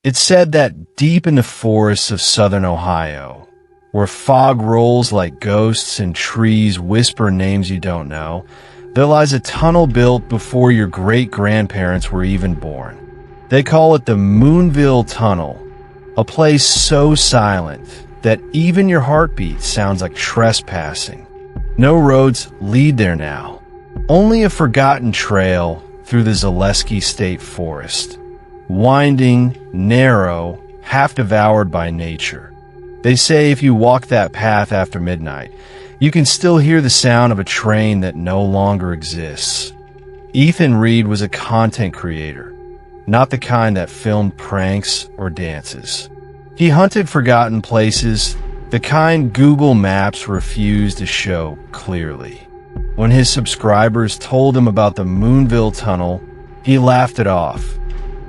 It's said that deep in the forests of southern Ohio, where fog rolls like ghosts and trees whisper names you don't know, there lies a tunnel built before your great-grandparents were even born. They call it the Moonville Tunnel, a place so silent that even your heartbeat sounds like trespassing. No roads lead there now, only a forgotten trail through the Zaleski State Forest, winding, narrow, half devoured by nature. They say if you walk that path after midnight, you can still hear the sound of a train that no longer exists. Ethan Reed was a content creator, not the kind that filmed pranks or dances. He hunted forgotten places, the kind Google Maps refused to show clearly. When his subscribers told him about the Moonville Tunnel, he laughed it off.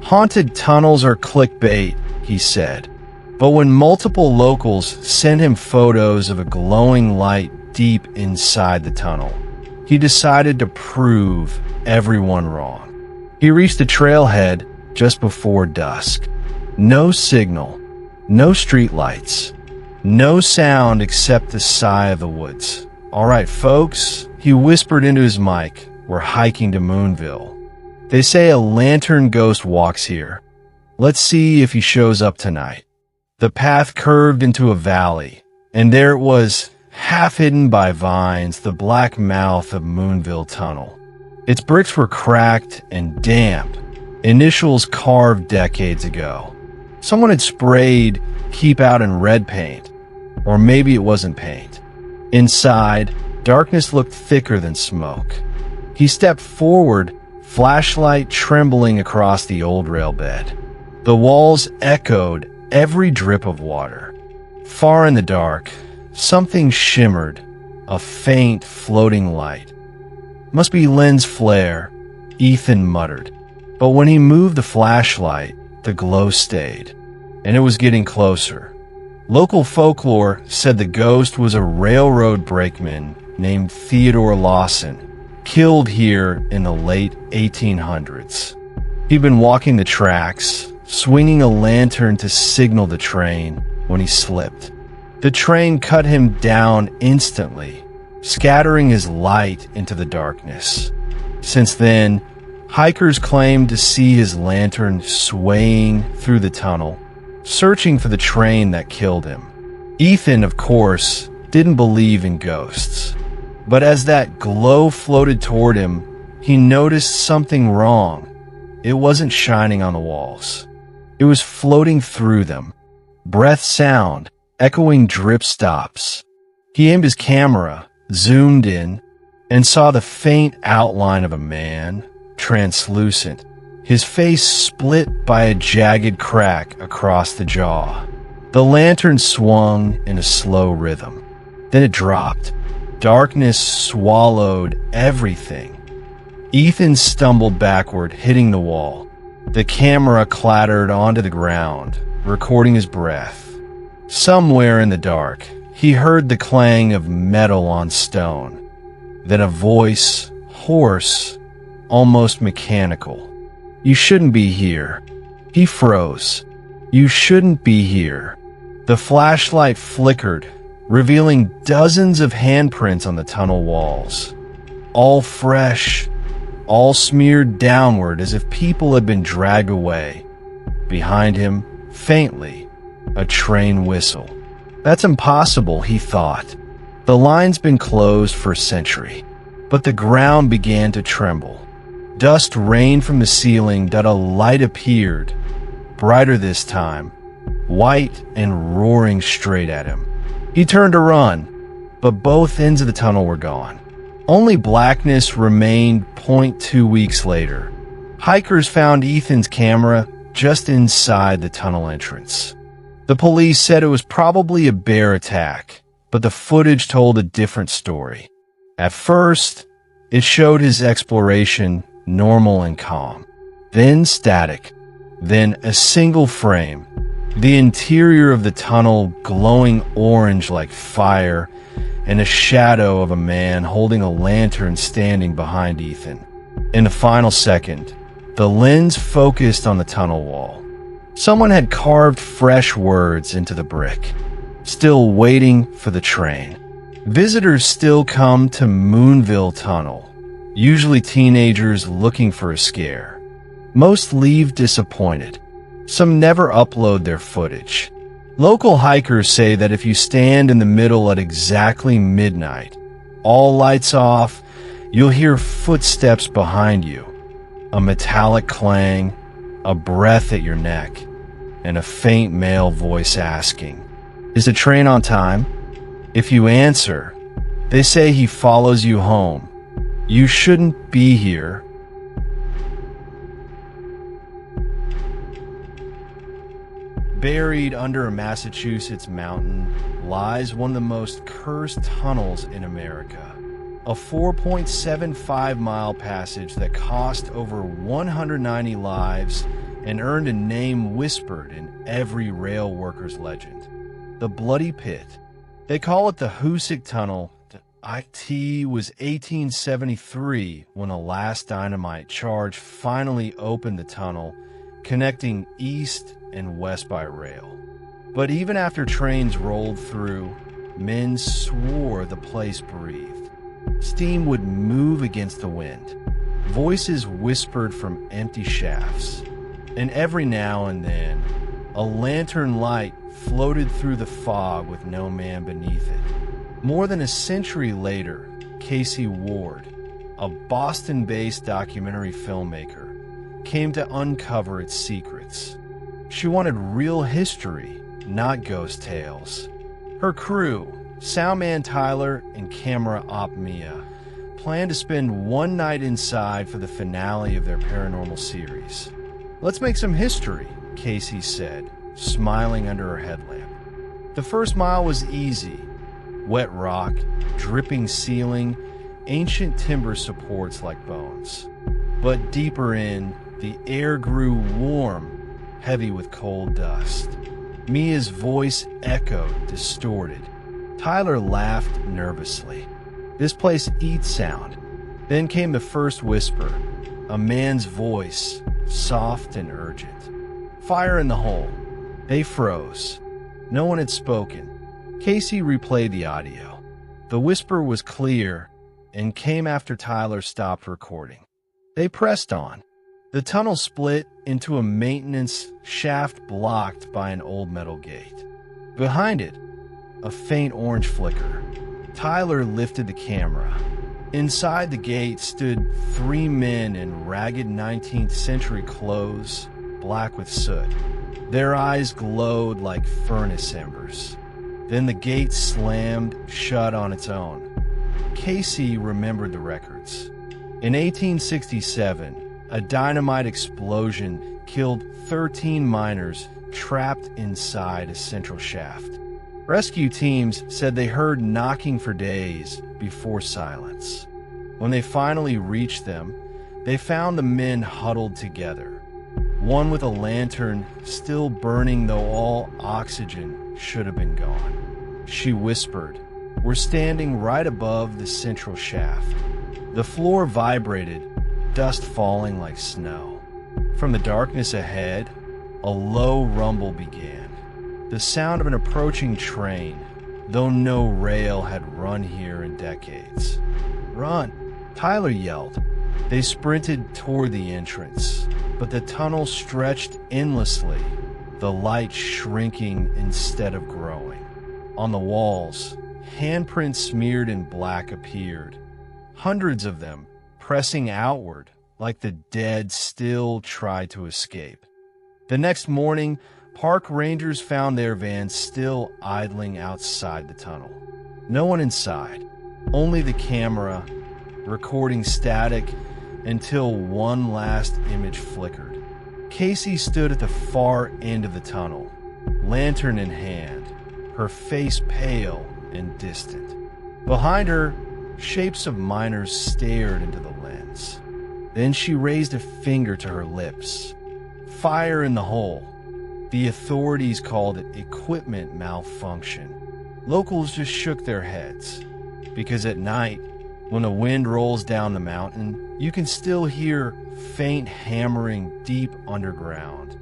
Haunted tunnels are clickbait, he said. But when multiple locals sent him photos of a glowing light deep inside the tunnel, he decided to prove everyone wrong. He reached the trailhead just before dusk. No signal, no streetlights, no sound except the sigh of the woods. "All right, folks," he whispered into his mic, "we're hiking to Moonville. They say a lantern ghost walks here. Let's see if he shows up tonight." The path curved into a valley, and there it was, half hidden by vines, the black mouth of Moonville Tunnel. Its bricks were cracked and damp, initials carved decades ago. Someone had sprayed "Keep Out" in red paint, or maybe it wasn't paint. Inside, darkness looked thicker than smoke. He stepped forward, flashlight trembling across the old rail bed. The walls echoed every drip of water. Far in the dark, something shimmered, a faint floating light. "Must be lens flare," Ethan muttered. But when he moved the flashlight, the glow stayed, and it was getting closer. Local folklore said the ghost was a railroad brakeman named Theodore Lawson, killed here in the late 1800s. He'd been walking the tracks, swinging a lantern to signal the train when he slipped. The train cut him down instantly, scattering his light into the darkness. Since then, hikers claimed to see his lantern swaying through the tunnel, searching for the train that killed him. Ethan, of course, didn't believe in ghosts. But as that glow floated toward him, he noticed something wrong. It wasn't shining on the walls. It was floating through them. Breath sound, echoing drip stops. He aimed his camera, zoomed in, and saw the faint outline of a man, translucent, his face split by a jagged crack across the jaw. The lantern swung in a slow rhythm. Then it dropped. Darkness swallowed everything. Ethan stumbled backward, hitting the wall. The camera clattered onto the ground, recording his breath. Somewhere in the dark, he heard the clang of metal on stone. Then a voice, hoarse, almost mechanical. "You shouldn't be here." He froze. "You shouldn't be here." The flashlight flickered, revealing dozens of handprints on the tunnel walls. All fresh, all smeared downward as if people had been dragged away. Behind him, faintly, a train whistle. That's impossible, he thought. The line's been closed for a century. But the ground began to tremble. Dust rained from the ceiling that a light appeared, brighter this time, white and roaring straight at him. He turned to run, but both ends of the tunnel were gone. Only blackness remained 2 weeks later. Hikers found Ethan's camera just inside the tunnel entrance. The police said it was probably a bear attack, but the footage told a different story. At first, it showed his exploration normal and calm, then static, then a single frame, the interior of the tunnel glowing orange like fire, and a shadow of a man holding a lantern standing behind Ethan. In the final second, the lens focused on the tunnel wall. Someone had carved fresh words into the brick, still waiting for the train. Visitors still come to Moonville Tunnel, usually teenagers looking for a scare. Most leave disappointed. Some never upload their footage. Local hikers say that if you stand in the middle at exactly midnight, all lights off, you'll hear footsteps behind you, a metallic clang, a breath at your neck, and a faint male voice asking, "Is the train on time?" If you answer, they say he follows you home. You shouldn't be here. Buried under a Massachusetts mountain lies one of the most cursed tunnels in America. A 4.75-mile passage that cost over 190 lives and earned a name whispered in every rail worker's legend. The Bloody Pit. They call it the Hoosac Tunnel. It was 1873 when the last dynamite charge finally opened the tunnel, connecting east and west by rail. But even after trains rolled through, men swore the place breathed. Steam would move against the wind. Voices whispered from empty shafts. And every now and then, a lantern light floated through the fog with no man beneath it. More than a century later, Casey Ward, a Boston-based documentary filmmaker, came to uncover its secrets. She wanted real history, not ghost tales. Her crew, soundman Tyler and camera op Mia, planned to spend one night inside for the finale of their paranormal series. "Let's make some history," Casey said, smiling under her headlamp. The first mile was easy. Wet rock, dripping ceiling, ancient timber supports like bones. But deeper in, the air grew warm, heavy with cold dust. Mia's voice echoed, distorted. Tyler laughed nervously. "This place eats sound." Then came the first whisper, a man's voice, soft and urgent. "Fire in the hole." They froze. No one had spoken. Casey replayed the audio. The whisper was clear and came after Tyler stopped recording. They pressed on. The tunnel split into a maintenance shaft blocked by an old metal gate. Behind it, a faint orange flicker. Tyler lifted the camera. Inside the gate stood three men in ragged 19th century clothes, black with soot. Their eyes glowed like furnace embers. Then the gate slammed shut on its own. Casey remembered the records. In 1867, a dynamite explosion killed 13 miners trapped inside a central shaft. Rescue teams said they heard knocking for days before silence. When they finally reached them, they found the men huddled together. One with a lantern still burning though all oxygen should have been gone. She whispered, "We're standing right above the central shaft." The floor vibrated, dust falling like snow. From the darkness ahead, a low rumble began. The sound of an approaching train, though no rail had run here in decades. "Run!" Tyler yelled. They sprinted toward the entrance, but the tunnel stretched endlessly, the light shrinking instead of growing. On the walls, handprints smeared in black appeared, hundreds of them pressing outward like the dead still tried to escape. The next morning, park rangers found their van still idling outside the tunnel. No one inside, only the camera, recording static until one last image flickered. Casey stood at the far end of the tunnel, lantern in hand, her face pale and distant. Behind her, shapes of miners stared into the lens. Then she raised a finger to her lips. "Fire in the hole." The authorities called it equipment malfunction. Locals just shook their heads, because at night, when the wind rolls down the mountain, you can still hear faint hammering deep underground,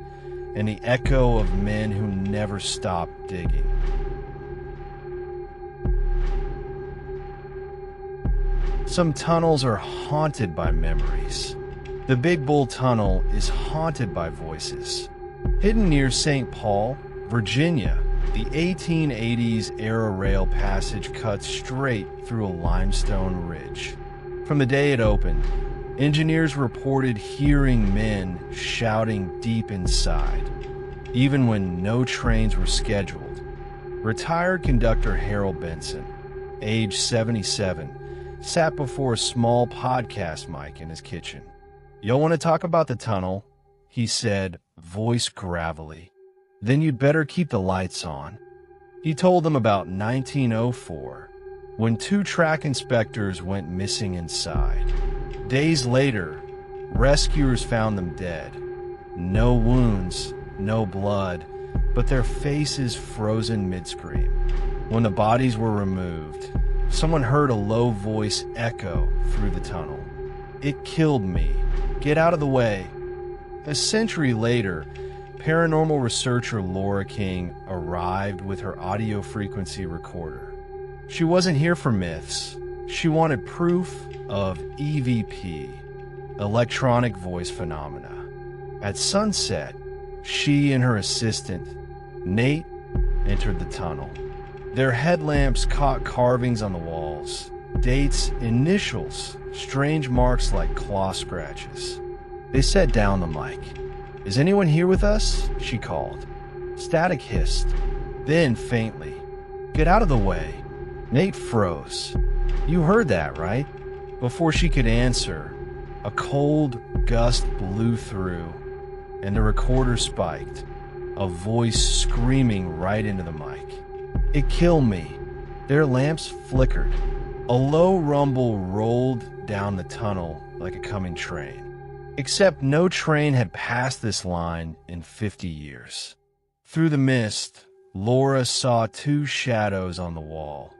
and the echo of men who never stopped digging. Some tunnels are haunted by memories. The Big Bull Tunnel is haunted by voices. Hidden near St. Paul, Virginia, the 1880s era rail passage cuts straight through a limestone ridge. From the day it opened, engineers reported hearing men shouting deep inside, even when no trains were scheduled. Retired conductor Harold Benson, age 77, sat before a small podcast mic in his kitchen. "Y'all want to talk about the tunnel?" he said, voice gravelly. "Then you'd better keep the lights on." He told them about 1904, when 2 track inspectors went missing inside. Days later, rescuers found them dead. No wounds, no blood, but their faces frozen mid-scream. When the bodies were removed, someone heard a low voice echo through the tunnel. "It killed me. Get out of the way." A century later, paranormal researcher Laura King arrived with her audio frequency recorder. She wasn't here for myths. She wanted proof of EVP, electronic voice phenomena. At sunset, she and her assistant, Nate, entered the tunnel. Their headlamps caught carvings on the walls, dates, initials, strange marks like claw scratches. They set down the mic. "Is anyone here with us?" she called. Static hissed. Then, faintly, "Get out of the way." Nate froze. "You heard that, right?" Before she could answer, a cold gust blew through, and the recorder spiked, a voice screaming right into the mic. "It killed me." Their lamps flickered. A low rumble rolled down the tunnel like a coming train. Except no train had passed this line in 50 years. Through the mist, Laura saw 2 shadows on the wall.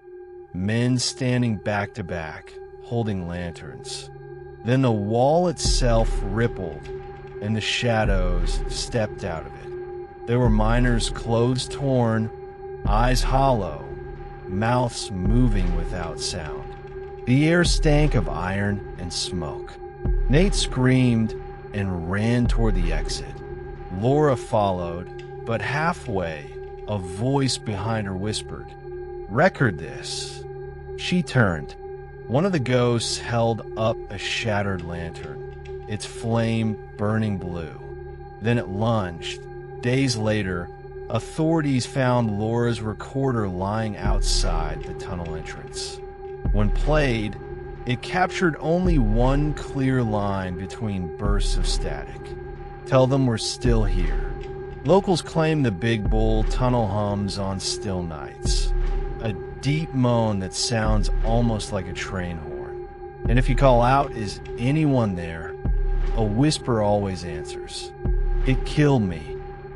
Men standing back to back, holding lanterns. Then the wall itself rippled, and the shadows stepped out of it. There were miners' clothes torn, eyes hollow, mouths moving without sound. The air stank of iron and smoke. Nate screamed and ran toward the exit. Laura followed, but halfway, a voice behind her whispered, "Record this." She turned. One of the ghosts held up a shattered lantern, its flame burning blue. Then it lunged. Days later, authorities found Laura's recorder lying outside the tunnel entrance. When played, it captured only one clear line between bursts of static. "Tell them we're still here." Locals claim the Big Bull Tunnel hums on still nights, a deep moan that sounds almost like a train horn. And if you call out, "Is anyone there?" a whisper always answers, "It killed me."